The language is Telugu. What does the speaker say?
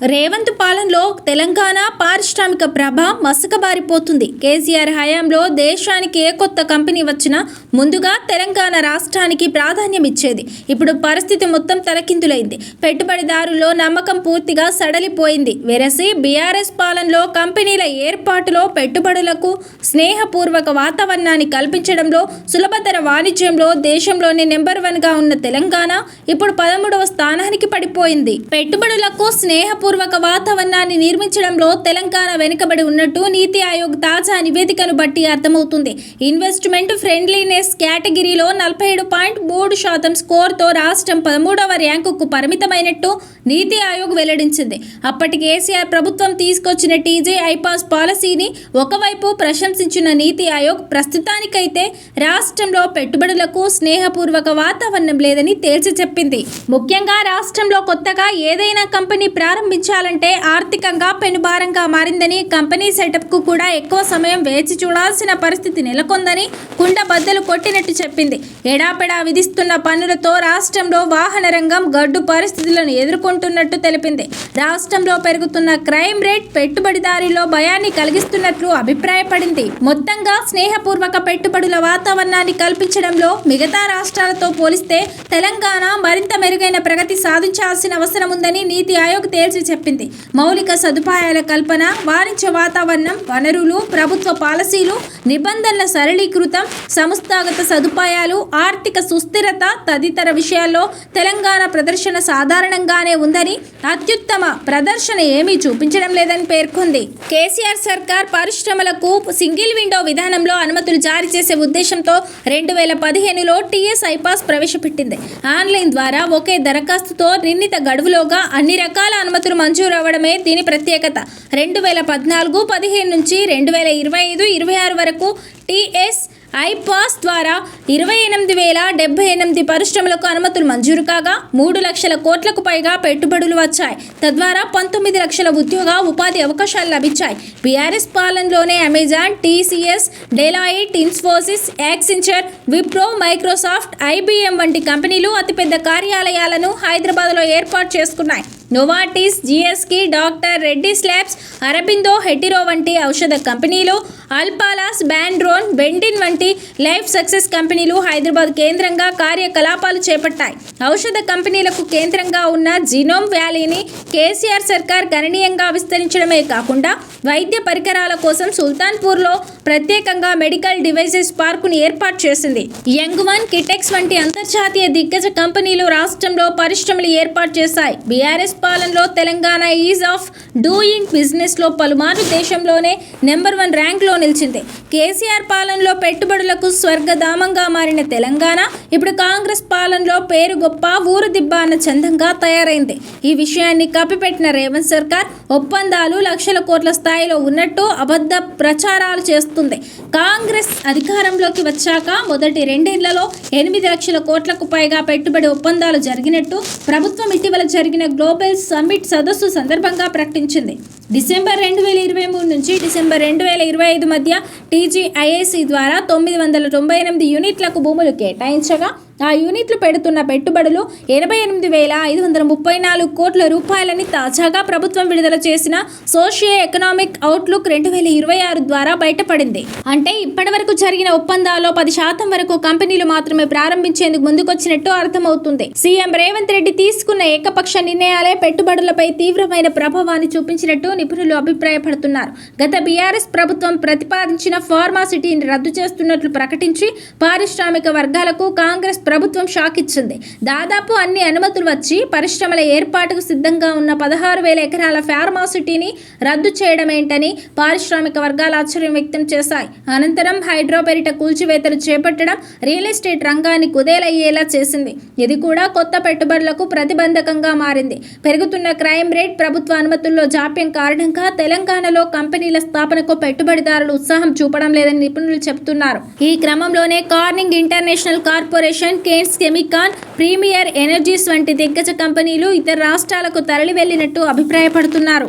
రేవంత్ పాలనలో తెలంగాణ పారిశ్రామిక ప్రభ మసకబారిపోతుంది. కేసీఆర్ హయాంలో దేశానికి ఏ కొత్త కంపెనీ వచ్చినా ముందుగా తెలంగాణ రాష్ట్రానికి ప్రాధాన్యం ఇచ్చేది. ఇప్పుడు పరిస్థితి మొత్తం తలకిందులైంది. పెట్టుబడిదారుల్లో నమ్మకం పూర్తిగా సడలిపోయింది. వెరసి బీఆర్ఎస్ పాలనలో కంపెనీల ఏర్పాటులో, పెట్టుబడులకు స్నేహపూర్వక వాతావరణాన్ని కల్పించడంలో, సులభతర వాణిజ్యంలో దేశంలోనే నెంబర్ 1గా ఉన్న తెలంగాణ ఇప్పుడు 13వ స్థానానికి పడిపోయింది. పెట్టుబడులకు స్నేహపూర్వక వాతావరణాన్ని నిర్మించడంలో తెలంగాణ వెనుకబడి ఉన్నట్టు నీతి ఆయోగ్ తాజా నివేదికను బట్టి అర్థమవుతుంది. ఇన్వెస్ట్మెంట్ ఫ్రెండ్లీనెస్ కేటగిరీలో 47.3% స్కోర్తో రాష్ట్రం 13వ ర్యాంకుకు పరిమితమైనట్టు నీతి ఆయోగ్ వెల్లడించింది. అప్పటి కేసీఆర్ ప్రభుత్వం తీసుకొచ్చిన టీజే ఐపాస్ పాలసీని ఒకవైపు ప్రశంసించిన నీతి ఆయోగ్ ప్రస్తుతానికైతే రాష్ట్రంలో పెట్టుబడులకు స్నేహపూర్వక వాతావరణం లేదని తేల్చి చెప్పింది. ముఖ్యంగా రాష్ట్రంలో కొత్తగా ఏదైనా కంపెనీ ప్రారంభించాలంటే ఆర్థికంగా పెనుభారంగా మారిందని, కంపెనీ సెటప్కు కూడా ఎక్కువ సమయం వేచి చూడాల్సిన పరిస్థితి నెలకొందని కుండబద్దలు కొట్టినట్టు చెప్పింది. ఎడాపెడా విధిస్తున్న పన్నులతో రాష్ట్రంలో వాహన రంగం గడ్డు పరిస్థితులను ఎదుర్కొంటున్నట్టు తెలిపింది. రాష్ట్రంలో పెరుగుతున్న క్రైమ్ రేట్ పెట్టుబడిదారుల్లో భయాన్ని కలిగిస్తున్నట్లు అభిప్రాయపడింది. మొత్తంగా స్నేహపూర్వక పెట్టుబడుల వాతావరణాన్ని కల్పించడంలో మిగతా రాష్ట్రాలతో పోలిస్తే తెలంగాణ మరింత మెరుగైన ప్రగతి సాధించాల్సిన అవసరం ఉందని నీతి ఆయోగ్ తేల్చి చెప్పింది. మౌలిక సదుపాయాల కల్పన, వాణిజ్య వాతావరణం, వనరులు, ప్రభుత్వ పాలసీలు, నిబంధనల సరళీకృతం, సంస్థాగత సదుపాయాలు, ఆర్థిక సుస్థిరత తదితర విషయాల్లో తెలంగాణ ప్రదర్శన సాధారణంగానే ఉందని, అత్యుత్తమ ప్రదర్శన ఏమీ చూపించడం లేదని పేర్కొంది. కేసీఆర్ సర్కార్ పరిశ్రమలకు సింగిల్ విండో విధానంలో అనుమతులు జారీ చేసే ఉద్దేశంతో 2015లో టీఎస్ ఐపాస్ ప్రవేశపెట్టింది. ఆన్లైన్ ద్వారా ఒకే దరఖాస్తుతో నిర్ణీత గడువులోగా అన్ని రకాల అనుమతులు మంజూరు అవ్వడమే దీని ప్రత్యేకత. 2014-15 నుంచి 2025-26 వరకు టీఎస్ ఐపాస్ ద్వారా 28,078 పరిశ్రమలకు అనుమతులు మంజూరు కాగా 3 లక్షల కోట్లకు పైగా పెట్టుబడులు వచ్చాయి. తద్వారా 19 లక్షల ఉద్యోగ ఉపాధి అవకాశాలు లభించాయి. బీఆర్ఎస్ పాలనలోనే Amazon, TCS, Deloitte, Infosys, Accenture, Wipro, Microsoft, IBM వంటి కంపెనీలు అతిపెద్ద కార్యాలయాలను హైదరాబాద్లో ఏర్పాటు చేసుకున్నాయి. Novartis, GSK, doctor Reddy's labs, Aurobindo, Hetero వంటి ఔషధ కంపెనీలు, అల్పాలాస్, బ్యాండ్రోన్, బెండిన్ వంటి లైఫ్ సక్సెస్ కంపెనీలు హైదరాబాద్ కేంద్రంగా కార్యకలాపాలు చేపట్టాయి. ఔషధ కంపెనీలకు కేంద్రంగా ఉన్న జీనోమ్ వ్యాలీని కేసీఆర్ సర్కార్ గణనీయంగా విస్తరించడమే కాకుండా వైద్య పరికరాల కోసం సుల్తాన్పూర్లో ప్రత్యేకంగా మెడికల్ డివైసెస్ పార్కును ఏర్పాటు చేసింది. యంగ్ వన్, కిటెక్స్ వంటి అంతర్జాతీయ దిగ్గజ కంపెనీలు రాష్ట్రంలో పరిశ్రమలు ఏర్పాటు చేశాయి. బీఆర్ఎస్ పాలనలో తెలంగాణ ఈజ్ ఆఫ్ డూయింగ్ బిజినెస్లో పలుమార్లు దేశంలోనే నెంబర్ 1 ర్యాంక్లో నిలిచింది. కేసీఆర్ పాలనలో పెట్టుబడులకు స్వర్గధామంగా మారిన తెలంగాణ ఇప్పుడు కాంగ్రెస్ పాలనలో పేరు గొప్ప, ఊరు దిబ్బ అన్న చందంగా తయారైంది. ఈ విషయాన్ని కప్పిపెట్టిన రేవంత్ సర్కార్ ఒప్పందాలు లక్షల కోట్ల స్థాయిలో ఉన్నట్టు అబద్ధ ప్రచారాలు చేస్తుంది. కాంగ్రెస్ అధికారంలోకి వచ్చాక మొదటి 2 ఏళ్లలో 8 లక్షల కోట్లకు పైగా పెట్టుబడి ఒప్పందాలు జరిగినట్టు ప్రభుత్వం ఇటీవల జరిగిన గ్లోబల్ సమ్మిట్ సదస్సు సందర్భంగా ప్రకటించింది. డిసెంబర్ 2023 నుంచి డిసెంబర్ 2025 మధ్య టీజీఐఏసీ ద్వారా 998 యూనిట్లకు భూములు కేటాయించగా ఆ యూనిట్లు పెడుతున్న పెట్టుబడులు 88,534 కోట్ల రూపాయలని తాజాగా ప్రభుత్వం విడుదల చేసిన సోషియో ఎకనామిక్ అవుట్లుక్ 2026 ద్వారా బయటపడింది. అంటే ఇప్పటివరకు జరిగిన ఒప్పందాల్లో 10% వరకు కంపెనీలు మాత్రమే ప్రారంభించేందుకు ముందుకొచ్చినట్టు అర్థమవుతుంది. సీఎం రేవంత్ రెడ్డి తీసుకున్న ఏకపక్ష నిర్ణయాలే పెట్టుబడులపై తీవ్రమైన ప్రభావాన్ని చూపించినట్టు నిపుణులు అభిప్రాయపడుతున్నారు. గత బీఆర్ఎస్ ప్రభుత్వం ప్రతిపాదించిన ఫార్మాసిటీని రద్దు చేస్తున్నట్లు ప్రకటించి పారిశ్రామిక వర్గాలకు కాంగ్రెస్ ప్రభుత్వం షాక్ ఇచ్చింది. దాదాపు అన్ని అనుమతులు వచ్చి పరిశ్రమల ఏర్పాటుకు సిద్ధంగా ఉన్న 16,000 ఎకరాల ఫార్మాసిటీని రద్దు చేయడమేంటని పారిశ్రామిక వర్గాలు ఆశ్చర్యం వ్యక్తం చేశాయి. అనంతరం హైడ్రో పేరిట కూల్చివేతలు చేపట్టడం రియల్ ఎస్టేట్ రంగాన్ని కుదేలయ్యేలా చేసింది. ఇది కూడా కొత్త పెట్టుబడులకు ప్రతిబంధకంగా మారింది. పెరుగుతున్న క్రైమ్ రేట్, ప్రభుత్వ అనుమతుల్లో జాప్యం కారణంగా తెలంగాణలో కంపెనీల స్థాపనకు పెట్టుబడిదారులు ఉత్సాహం చూపడం లేదని నిపుణులు చెబుతున్నారు. ఈ క్రమంలోనే Corning International Corporation, Kaynes Semicon, Premier Energies వంటి దిగ్గజ కంపెనీలు ఇతర రాష్ట్రాలకు తరలి వెళ్లినట్టు అభిప్రాయపడుతున్నారు.